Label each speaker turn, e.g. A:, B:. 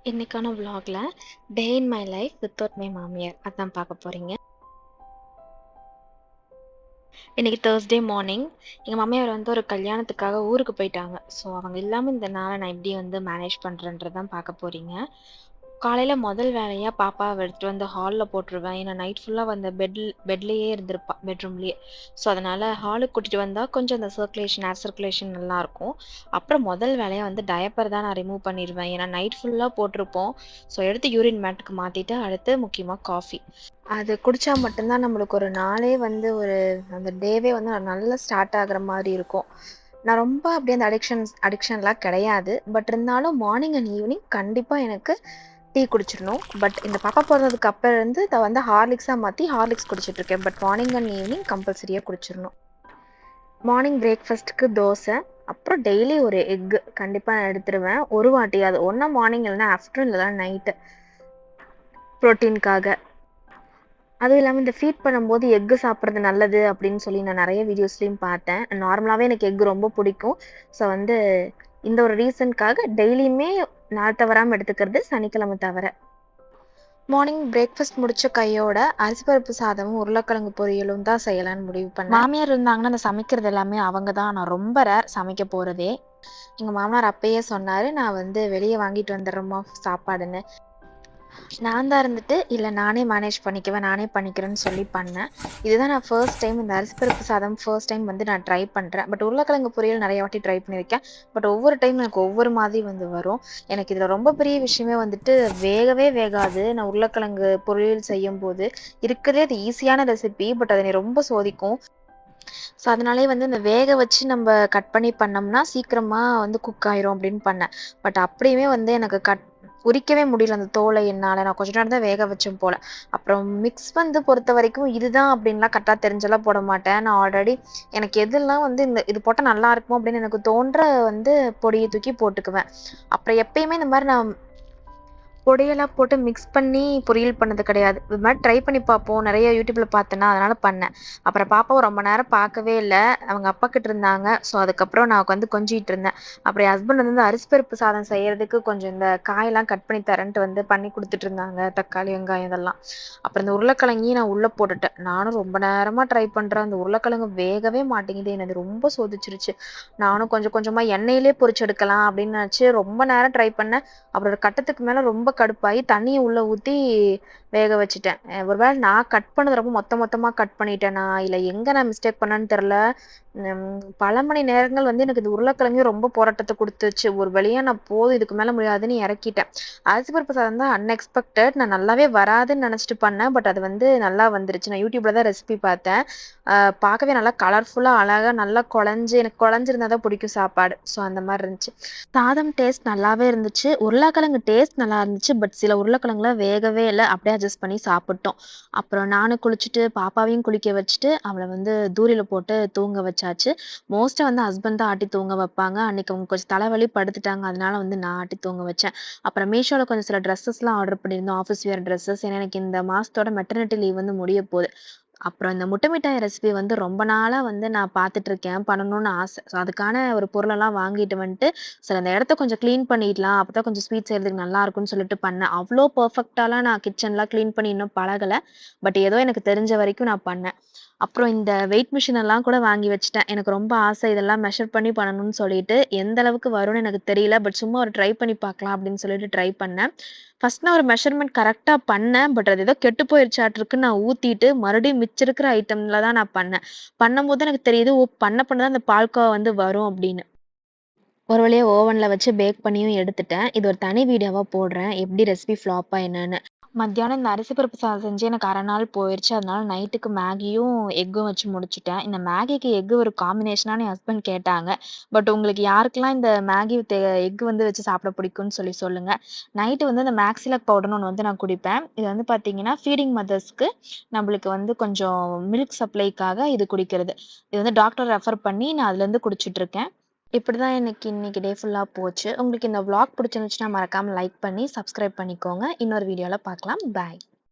A: இன்னைக்கான vlogல day in my life without my மாமியார் அதான் பார்க்க போறீங்க. இன்னைக்கு Thursday மார்னிங் எங்க மாமியார் வந்து ஒரு கல்யாணத்துக்காக ஊருக்கு போயிட்டாங்க. ஸோ அவங்க இல்லாம இந்த நாளை நான் எப்படி வந்து மேனேஜ் பண்றேன்றதான் பார்க்க போறீங்க. காலையில முதல் வேலையா பாப்பாவை எடுத்துட்டு வந்து ஹால்ல போட்டுருவேன். ஏன்னா நைட் ஃபுல்லா வந்து பெட்லயே இருந்திருப்பா பெட்ரூம்லயே. ஸோ அதனால ஹாலுக்கு கூட்டிட்டு வந்தா கொஞ்சம் அந்த ஏர் சர்க்குலேஷன் நல்லா இருக்கும். அப்புறம் முதல் வேலையா வந்து டயப்பர் தான் நான் ரிமூவ் பண்ணிடுவேன். ஏன்னா நைட் ஃபுல்லா போட்டிருப்போம். ஸோ எடுத்து யூரின் மேட்டுக்கு மாத்திட்டு அடுத்து முக்கியமா காஃபி. அது குடிச்சா மட்டும்தான் நம்மளுக்கு ஒரு நாளே வந்து அந்த டேவே வந்து நல்லா ஸ்டார்ட் ஆகுற மாதிரி இருக்கும். நான் ரொம்ப அப்படியே அந்த அடிக்ஷன்லாம் கிடையாது. பட் இருந்தாலும் மார்னிங் அண்ட் ஈவினிங் கண்டிப்பா எனக்கு டீ குடிச்சிடணும். பட் இந்த பாப்பா பிறந்ததுக்கு அப்புறம் இருந்து இதை வந்து ஹார்லிக்ஸாக மாற்றி ஹார்லிக்ஸ் குடிச்சிட்டு இருக்கேன். பட் மார்னிங் அண்ட் ஈவினிங் கம்பல்சரியாக குடிச்சிடணும். மார்னிங் பிரேக்ஃபாஸ்ட்டுக்கு தோசை, அப்புறம் டெய்லி ஒரு எக்கு கண்டிப்பாக நான் எடுத்துருவேன். ஒரு வாட்டி அது ஒன்றா மார்னிங் இல்லைன்னா ஆஃப்டர்நூன் இல்லைனா நைட்டு ப்ரோட்டீனுக்காக. அதுவும் இல்லாமல் இந்த ஃபீட் பண்ணும்போது எக்கு சாப்பிட்றது நல்லது அப்படின்னு சொல்லி நான் நிறைய வீடியோஸ்லையும் பார்த்தேன். நார்மலாகவே எனக்கு எக்கு ரொம்ப பிடிக்கும். ஸோ வந்து இந்த ஒரு ரீசனுக்காக டெய்லியுமே நாள் தவறாமல் எடுத்துக்கிறது, சனிக்கிழமை தவிர. மார்னிங் பிரேக்ஃபாஸ்ட் முடிச்ச கையோட அரிசி பருப்பு சாதமும் உருளைக்கிழங்கு பொரியலும் தான் செய்யலான்னு முடிவு பண்ணேன். மாமியார் இருந்தாங்கன்னா அந்த சமைக்கிறது எல்லாமே அவங்க தான். நான் ரொம்ப ரேர் சமைக்க போகிறதே. எங்கள் மாமனார் அப்பயே சொன்னார், நான் வந்து வெளியே வாங்கிட்டு வந்துடுறேம்மா சாப்பாடுன்னு. நான் தான் இருந்துட்டு இல்லை நானே மேனேஜ் பண்ணிக்குவேன், நானே பண்ணிக்கிறேன்னு சொல்லி பண்ணேன். இதுதான் நான் ஃபர்ஸ்ட் டைம் இந்த அரிசி பருப்பு சாதம் ஃபர்ஸ்ட் டைம் வந்து நான் ட்ரை பண்ணுறேன். பட் உருளைக்கிழங்கு பொரியல் நிறைய வாட்டி ட்ரை பண்ணியிருக்கேன். பட் ஒவ்வொரு டைம் எனக்கு ஒவ்வொரு மாதிரி வந்து வரும். எனக்கு இதில் ரொம்ப பெரிய விஷயமே வந்துட்டு வேகவே வேகாது. நான் உருளைக்கிழங்கு பொரியல் செய்யும் போது இருக்கிறதே அது ஈஸியான ரெசிபி, பட் அதை ரொம்ப சோதிக்கும். ஸோ அதனாலே வந்து இந்த வேக வச்சு நம்ம கட் பண்ணி பண்ணோம்னா சீக்கிரமாக வந்து குக் ஆயிரும் அப்படின்னு பண்ணேன். பட் அப்படியுமே வந்து எனக்கு உரிக்கவே முடியல அந்த தோலை என்னால். நான் கொஞ்ச நேரம் தான் வேக வச்சேன் போல். அப்புறம் மிக்ஸ் வந்து பொறுத்த வரைக்கும் இதுதான் அப்படின்லாம் கரெக்டாக தெரிஞ்செல்லாம் போட மாட்டேன். நான் ஆல்ரெடி எனக்கு எதெல்லாம் வந்து இது போட்டால் நல்லா இருக்குமோ அப்படின்னு எனக்கு தோன்ற வந்து பொடியை தூக்கி போட்டுக்குவேன். அப்புறம் எப்பயுமே இந்த மாதிரி நான் பொடியெல்லாம் போட்டு மிக்ஸ் பண்ணி பொரியல் பண்ணது கிடையாது. இது மாதிரி ட்ரை பண்ணி பார்ப்போம், நிறைய யூடியூப்ல பார்த்தேன்னா அதனால பண்ணேன். அப்புறம் பாப்பாவை ரொம்ப நேரம் பார்க்கவே இல்லை, அவங்க அப்பா கிட்ட இருந்தாங்க. ஸோ அதுக்கப்புறம் நான் வந்து கொஞ்சிட்டு இருந்தேன். அப்புறம் என் ஹஸ்பண்ட் வந்து அரிசி பருப்பு சாதம் செய்யறதுக்கு கொஞ்சம் இந்த காயெல்லாம் கட் பண்ணி தரேன்ட்டு வந்து பண்ணி கொடுத்துட்டு இருந்தாங்க, தக்காளி வெங்காயம் இதெல்லாம். அப்புறம் இந்த உருளைக்கிழங்கையும் நான் உள்ளே போட்டுட்டேன். நானும் ரொம்ப நேரமாக ட்ரை பண்ணுறேன், அந்த உருளைக்கிழங்கு வேகவே மாட்டேங்குது. எனக்கு ரொம்ப சோதிச்சிருச்சு. நானும் கொஞ்சம் கொஞ்சமாக எண்ணெயிலே பொரிச்சு எடுக்கலாம் அப்படின்னு நினச்சி ரொம்ப நேரம் ட்ரை பண்ணேன். அப்புறம் ஒரு கட்டத்துக்கு மேலே ரொம்ப கடுப்பாகி தண்ணியை உள்ளே ஊற்றி வேக வச்சுட்டேன். ஒருவேளை நான் கட் பண்ணது ரொம்ப மொத்தமாக கட் பண்ணிட்டேனா இல்லை எங்கே நான் மிஸ்டேக் பண்ணேன்னு தெரில. பல மணி நேரங்கள் வந்து எனக்கு இந்த உருளைக்கிழங்கு ரொம்ப போராட்டத்தை கொடுத்துச்சு. ஒரு வழியாக நான் போதும் இதுக்கு மேலே முடியாதுன்னு இறக்கிட்டேன். அரிசி பருப்பு சாதம் தான் அன்எக்ஸ்பெக்டட். நான் நல்லாவே வராதுன்னு நினச்சிட்டு பண்ணேன். பட் அது வந்து நல்லா வந்துருச்சு. நான் யூடியூப்ல தான் ரெசிபி பார்த்தேன். பார்க்கவே நல்லா கலர்ஃபுல்லாக அழகாக நல்லா எனக்கு குழஞ்சிருந்தா தான் பிடிக்கும் சாப்பாடு. ஸோ அந்த மாதிரி இருந்துச்சு. சாதம் டேஸ்ட் நல்லாவே இருந்துச்சு. உருளைக்கிழங்கு டேஸ்ட் நல்லா இருந்துச்சு. பட் சில உருளைக்கிழங்குல வேகவே இல்லை. அப்படியே அட்ஜஸ்ட் பண்ணி சாப்பிட்டோம். அப்புறம் நானும் குளிச்சுட்டு பாப்பாவையும் குளிக்க வச்சுட்டு அவளை வந்து தூரில போட்டு தூங்க வச்சாச்சு. மோஸ்ட்டாக வந்து ஹஸ்பண்ட் தான் ஆட்டி தூங்க வைப்பாங்க. அன்னைக்கு அவங்க கொஞ்சம் தலைவலி படுத்துட்டாங்க. அதனால வந்து நான் ஆட்டி தூங்க வச்சேன். அப்புறம் மீஷோவில் கொஞ்சம் சில ட்ரெஸ்ஸஸ்லாம் ஆர்டர் பண்ணியிருந்தோம், ஆஃபீஸ் வேர் ட்ரெஸ்ஸஸ். ஏன்னா எனக்கு இந்த மாதத்தோட மெட்டர்னிட்டி லீவ் வந்து முடிய போகுது. அப்புறம் இந்த முட்டை மிட்டாய் ரெசிபி வந்து ரொம்ப நாளாக வந்து நான் பார்த்துட்டு இருக்கேன், பண்ணணும்னு ஆசை. ஸோ அதுக்கான ஒரு பொருளெல்லாம் வாங்கிட்டு வந்துட்டு சரி அந்த இடத்த கொஞ்சம் க்ளீன் பண்ணிடலாம், அப்போ தான் கொஞ்சம் ஸ்வீட் செய்கிறதுக்கு நல்லா இருக்கும்னு சொல்லிட்டு பண்ணேன். அவ்வளோ பர்ஃபெக்டாலாம் நான் கிச்சன்லாம் க்ளீன் பண்ணி இன்னும் பழகலை. பட் ஏதோ எனக்கு தெரிஞ்ச வரைக்கும் நான் பண்ணேன். அப்புறம் இந்த வெயிட் மிஷின் எல்லாம் கூட வாங்கி வச்சுட்டேன். எனக்கு ரொம்ப ஆசை இதெல்லாம் மெஷர் பண்ணி பண்ணணும்னு சொல்லிட்டு. எந்த அளவுக்கு வரும்னு எனக்கு தெரியல. பட் சும்மா ஒரு ட்ரை பண்ணி பார்க்கலாம் அப்படின்னு சொல்லிட்டு ட்ரை பண்ணேன். ஃபர்ஸ்ட் நான் ஒரு மெஷர்மெண்ட் கரெக்டா பண்ணேன். பட் அது ஏதோ கெட்டு போயிருச்சாட்டிருக்குன்னு நான் ஊத்திட்டு மறுபடியும் மிச்சம் இருக்கிற ஐட்டம்ல தான் நான் பண்ணேன். பண்ணும்போது எனக்கு தெரியுது, ஓ பண்ண தான் அந்த பால்கோவா வந்து வரும் அப்படின்னு. ஒரு வழியா ஓவன்ல வச்சு பேக் பண்ணியும் எடுத்துட்டேன். இது ஒரு தனி வீடியோவா போடுறேன், எப்படி ரெசிபி ஃப்ளாப்பா என்னன்னு. மத்தியானம் இந்த அரிசி பருப்பு சாதம் செஞ்சு எனக்கு அரை நாள் போயிருச்சு. அதனால நைட்டுக்கு மேகியும் எக்கும் வச்சு முடிச்சுட்டேன். இந்த மேகிக்கு எக்கு ஒரு காம்பினேஷனான்னு என் ஹஸ்பண்ட் கேட்டாங்க. பட் உங்களுக்கு யாருக்கெல்லாம் இந்த மேகி வித் எக் வந்து வச்சு சாப்பிட பிடிக்கும்னு சொல்லி சொல்லுங்க. நைட்டு வந்து இந்த மேக்ஸிலக் பவுடர்னு ஒன்று வந்து நான் குடிப்பேன். இது வந்து பார்த்தீங்கன்னா ஃபீடிங் மதர்ஸ்க்கு நம்மளுக்கு வந்து கொஞ்சம் மில்க் சப்ளைக்காக இது குடிக்கிறது. இது வந்து டாக்டர் ரெஃபர் பண்ணி நான் அதுலேருந்து குடிச்சிட்டு இருக்கேன். இப்படிதான் இன்னைக்கு டே ஃபுல்லா போச்சு. உங்களுக்கு இந்த விளாக் பிடிச்சிருந்துச்சுன்னா மறக்காம லைக் பண்ணி சப்ஸ்கிரைப் பண்ணிக்கோங்க. இன்னொரு வீடியோல பார்க்கலாம். பாய்.